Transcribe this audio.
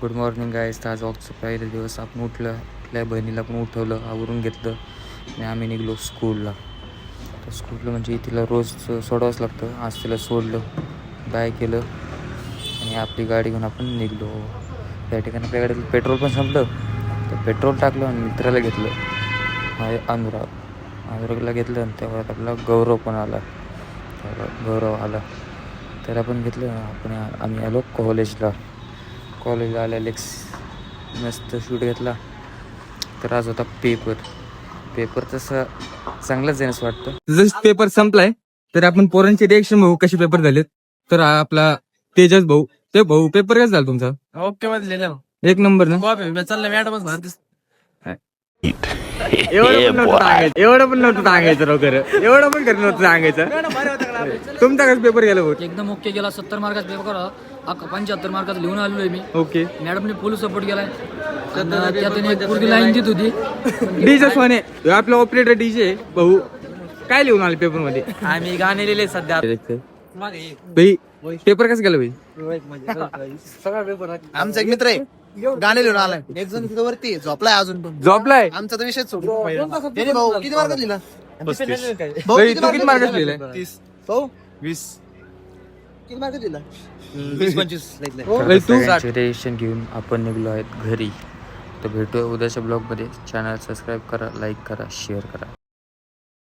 Good morning guys. तर आज वॉकचा पहिला दिवस. आपण उठलं, आपल्या बहिणीला पण उठवलं, आवरून घेतलं आणि आम्ही निघलो स्कूलला. तर स्कूलला म्हणजे तिला रोज सोडावंच लागतं. आज तिला सोडलं, बाय केलं आणि आपली गाडी घेऊन आपण निघलो. त्या ठिकाणी आपल्या गाडीला पेट्रोल पण संपलं, तर पेट्रोल टाकलं आणि मित्राला घेतलं. हा अनुरागला घेतलं आणि तेव्हा आपला गौरव पण आला. गौरव आला तर आपण घेतलं. आम्ही आलो कॉलेजला आलेले मस्त शूट घेतला. तर आज होता पेपर तसं चांगलंच आहे असं वाटतं. जस्ट पेपर संपलाय तर आपण पोरांचे रिएक्शन भाऊ कसे पेपर झालेत. तर हा आपला तेजस भाऊ, ते भाऊ पेपर कसं झाला तुमचा? ओके मध्ये एक नंबर ना. चाललं मॅडमच एवढं पण नव्हतं सांगायचं राव, खरं एवढं पण खरं नव्हतं सांगायचं. तुमचा कसं पेपर गेला भाऊ? एकदम ओके गेला. 70 मार्काचा पेपर होता. 75 मार्काचा लिहून आलेलो आहे मी. ओके. मॅडमने फुल सपोर्ट केलाय. त्यातून एक पूर्वी लाईन देत होती. डीजे सोने आपला ऑपरेटर डीजे भाऊ काय लिहून आले पेपर मध्ये? आम्ही गाणे लिहिले सध्या. भाई पेपर कसं गेला भाई? आमचा एक मित्र आहे, गाणे लिहून आलाय. एक जण तिथं वरती आहे, झोपलाय अजून पण. जॉबलाय आमचा तर विषयच सोडून. त्याने भाऊ किती मार्क लिहिला? भाऊ भाई तू किती मार्क लिहिलाय? 30. भाऊ 20 किती मार्क लिहिला? 20-25 भाई तू रेशन घेऊन आपण निघलो आहेत घरी. तर भेटूया उद्याच्या ब्लॉगमध्ये. चॅनल सबस्क्राईब करा, लाईक करा, शेअर करा.